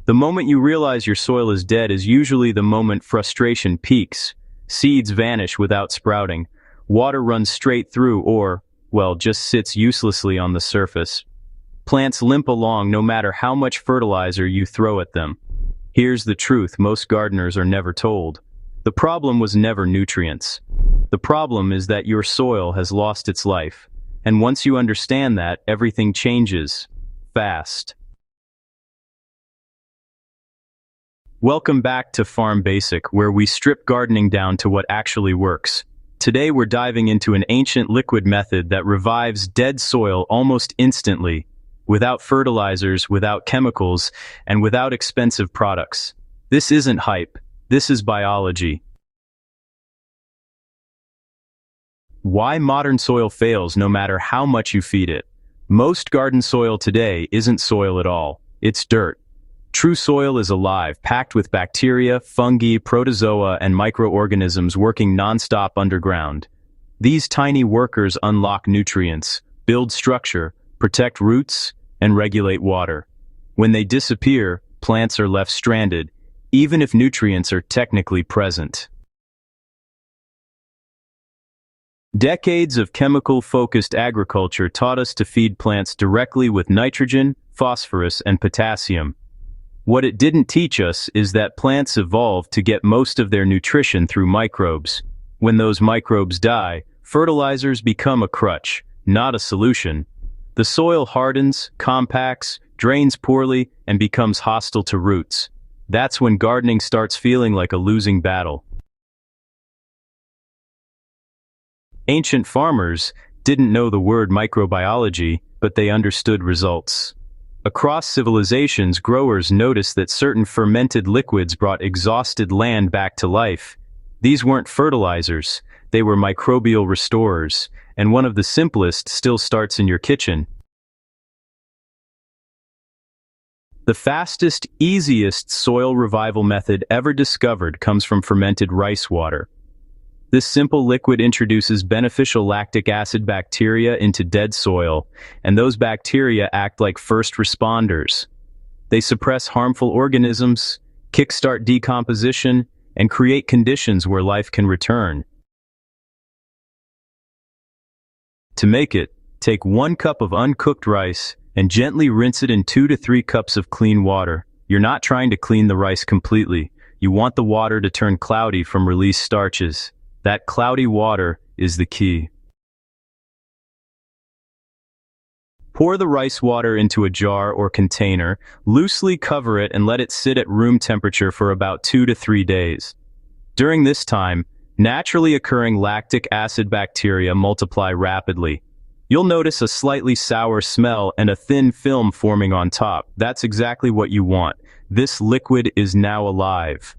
The moment you realize your soil is dead is usually the moment frustration peaks. Seeds vanish without sprouting. Water runs straight through or, well, just sits uselessly on the surface. Plants limp along no matter how much fertilizer you throw at them. Here's the truth most gardeners are never told. The problem was never nutrients. The problem is that your soil has lost its life. And once you understand that, everything changes. Fast. Welcome back to Farm Basic, where we strip gardening down to what actually works. Today we're diving into an ancient liquid method that revives dead soil almost instantly, without fertilizers, without chemicals, and without expensive products. This isn't hype. This is biology. Why modern soil fails no matter how much you feed it. Most garden soil today isn't soil at all. It's dirt. True soil is alive, packed with bacteria, fungi, protozoa, and microorganisms working non-stop underground. These tiny workers unlock nutrients, build structure, protect roots, and regulate water. When they disappear, plants are left stranded, even if nutrients are technically present. Decades of chemical-focused agriculture taught us to feed plants directly with nitrogen, phosphorus, and potassium. What it didn't teach us is that plants evolved to get most of their nutrition through microbes. When those microbes die, fertilizers become a crutch, not a solution. The soil hardens, compacts, drains poorly, and becomes hostile to roots. That's when gardening starts feeling like a losing battle. Ancient farmers didn't know the word microbiology, but they understood results. Across civilizations, growers noticed that certain fermented liquids brought exhausted land back to life. These weren't fertilizers, they were microbial restorers, and one of the simplest still starts in your kitchen. The fastest, easiest soil revival method ever discovered comes from fermented rice water. This simple liquid introduces beneficial lactic acid bacteria into dead soil, and those bacteria act like first responders. They suppress harmful organisms, kickstart decomposition, and create conditions where life can return. To make it, take 1 cup of uncooked rice and gently rinse it in 2 to 3 cups of clean water. You're not trying to clean the rice completely. You want the water to turn cloudy from released starches. That cloudy water is the key. Pour the rice water into a jar or container, loosely cover it and let it sit at room temperature for about 2 to 3 days. During this time, naturally occurring lactic acid bacteria multiply rapidly. You'll notice a slightly sour smell and a thin film forming on top. That's exactly what you want. This liquid is now alive.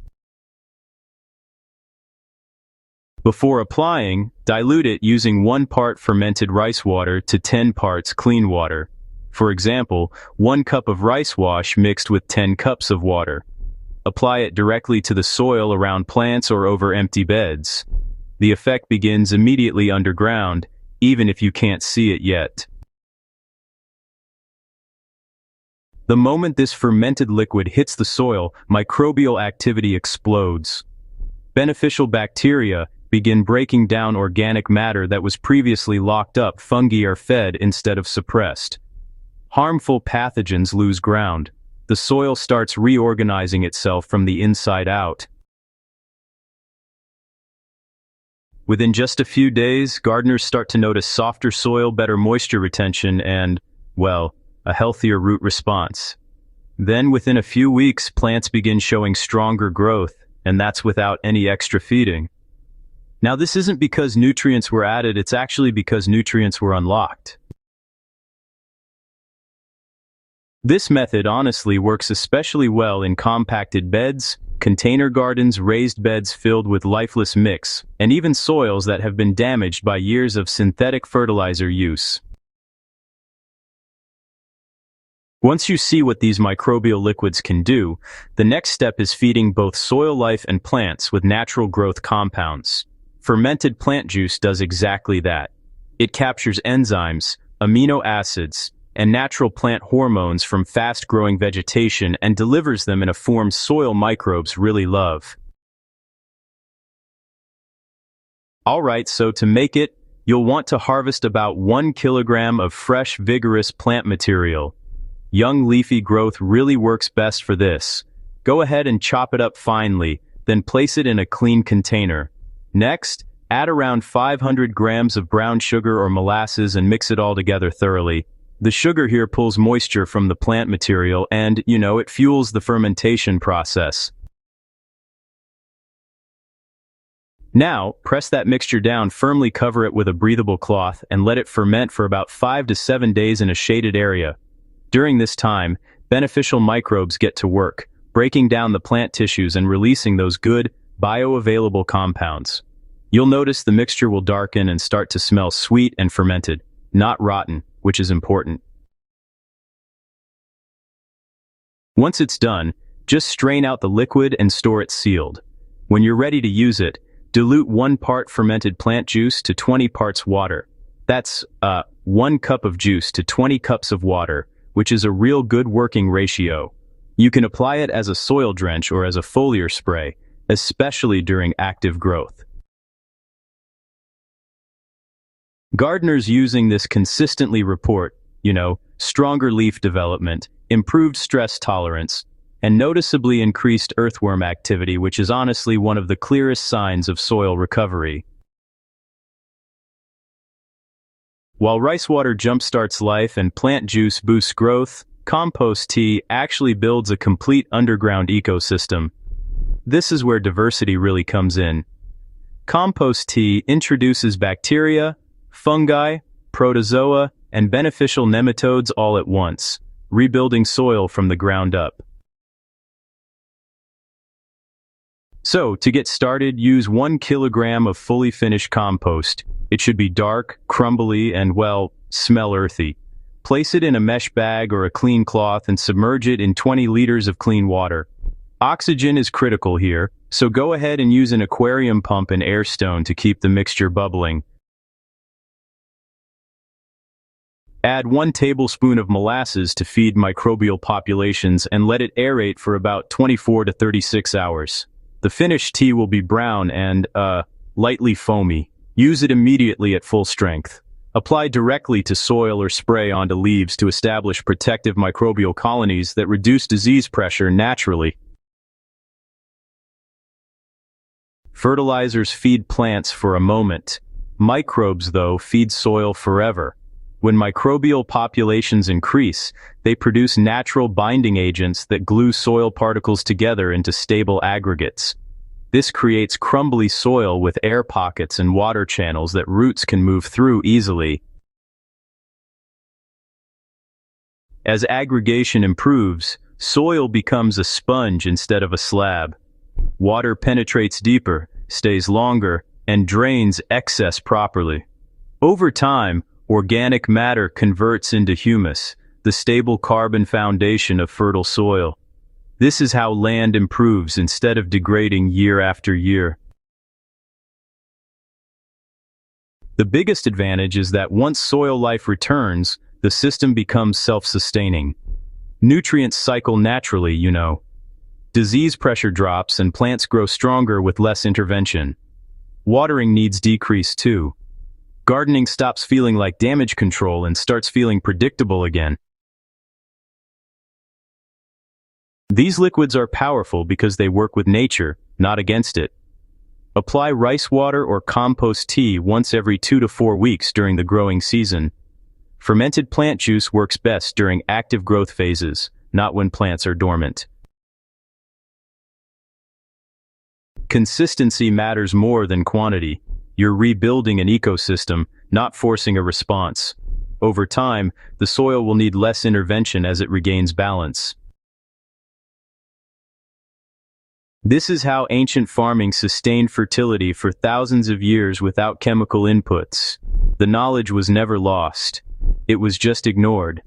Before applying, dilute it using 1 part fermented rice water to 10 parts clean water. For example, 1 cup of rice wash mixed with 10 cups of water. Apply it directly to the soil around plants or over empty beds. The effect begins immediately underground, even if you can't see it yet. The moment this fermented liquid hits the soil, microbial activity explodes. Beneficial bacteria begin breaking down organic matter that was previously locked up. Fungi are fed instead of suppressed. Harmful pathogens lose ground. The soil starts reorganizing itself from the inside out. Within just a few days, gardeners start to notice softer soil, better moisture retention, and, well, a healthier root response. Then, within a few weeks, plants begin showing stronger growth, and that's without any extra feeding. Now, this isn't because nutrients were added, it's actually because nutrients were unlocked. This method honestly works especially well in compacted beds, container gardens, raised beds filled with lifeless mix, and even soils that have been damaged by years of synthetic fertilizer use. Once you see what these microbial liquids can do, the next step is feeding both soil life and plants with natural growth compounds. Fermented plant juice does exactly that. It captures enzymes, amino acids, and natural plant hormones from fast-growing vegetation and delivers them in a form soil microbes really love. Alright, so to make it, you'll want to harvest about 1 kilogram of fresh, vigorous plant material. Young leafy growth really works best for this. Go ahead and chop it up finely, then place it in a clean container. Next, add around 500 grams of brown sugar or molasses and mix it all together thoroughly. The sugar here pulls moisture from the plant material and, it fuels the fermentation process. Now, press that mixture down, firmly cover it with a breathable cloth, and let it ferment for about 5 to 7 days in a shaded area. During this time, beneficial microbes get to work, breaking down the plant tissues and releasing those good, bioavailable compounds. You'll notice the mixture will darken and start to smell sweet and fermented, not rotten, which is important. Once it's done, just strain out the liquid and store it sealed. When you're ready to use it, dilute 1 part fermented plant juice to 20 parts water. That's 1 cup of juice to 20 cups of water, which is a real good working ratio. You can apply it as a soil drench or as a foliar spray, especially during active growth. Gardeners using this consistently report, stronger leaf development, improved stress tolerance, and noticeably increased earthworm activity, which is honestly one of the clearest signs of soil recovery. While rice water jumpstarts life and plant juice boosts growth, compost tea actually builds a complete underground ecosystem. This is where diversity really comes in. Compost tea introduces bacteria, fungi, protozoa, and beneficial nematodes all at once, rebuilding soil from the ground up. So, to get started, use 1 kilogram of fully finished compost. It should be dark, crumbly, and, smell earthy. Place it in a mesh bag or a clean cloth and submerge it in 20 liters of clean water. Oxygen is critical here, so go ahead and use an aquarium pump and air stone to keep the mixture bubbling. Add 1 tablespoon of molasses to feed microbial populations and let it aerate for about 24 to 36 hours. The finished tea will be brown and, lightly foamy. Use it immediately at full strength. Apply directly to soil or spray onto leaves to establish protective microbial colonies that reduce disease pressure naturally. Fertilizers feed plants for a moment. Microbes, though, feed soil forever. When microbial populations increase, they produce natural binding agents that glue soil particles together into stable aggregates. This creates crumbly soil with air pockets and water channels that roots can move through easily. As aggregation improves, soil becomes a sponge instead of a slab. Water penetrates deeper, stays longer, and drains excess properly. Over time, organic matter converts into humus, the stable carbon foundation of fertile soil. This is how land improves instead of degrading year after year. The biggest advantage is that once soil life returns, the system becomes self-sustaining. Nutrients cycle naturally, Disease pressure drops and plants grow stronger with less intervention. Watering needs decrease too. Gardening stops feeling like damage control and starts feeling predictable again. These liquids are powerful because they work with nature, not against it. Apply rice water or compost tea once every 2 to 4 weeks during the growing season. Fermented plant juice works best during active growth phases, not when plants are dormant. Consistency matters more than quantity. You're rebuilding an ecosystem, not forcing a response. Over time, the soil will need less intervention as it regains balance. This is how ancient farming sustained fertility for thousands of years without chemical inputs. The knowledge was never lost. It was just ignored.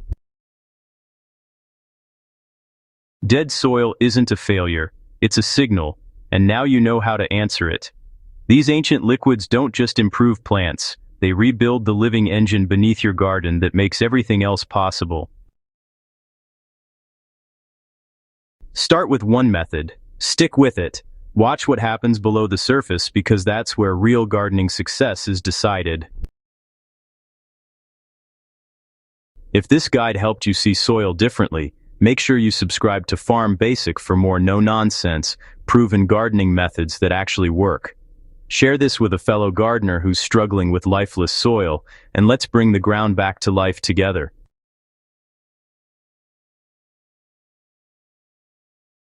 Dead soil isn't a failure, it's a signal, and now you know how to answer it. These ancient liquids don't just improve plants, They rebuild the living engine beneath your garden that makes everything else possible. Start with one method. Stick with it. Watch what happens below the surface because that's where real gardening success is decided. If this guide helped you see soil differently, make sure you subscribe to Farm Basic for more no-nonsense, proven gardening methods that actually work. Share this with a fellow gardener who's struggling with lifeless soil, and let's bring the ground back to life together.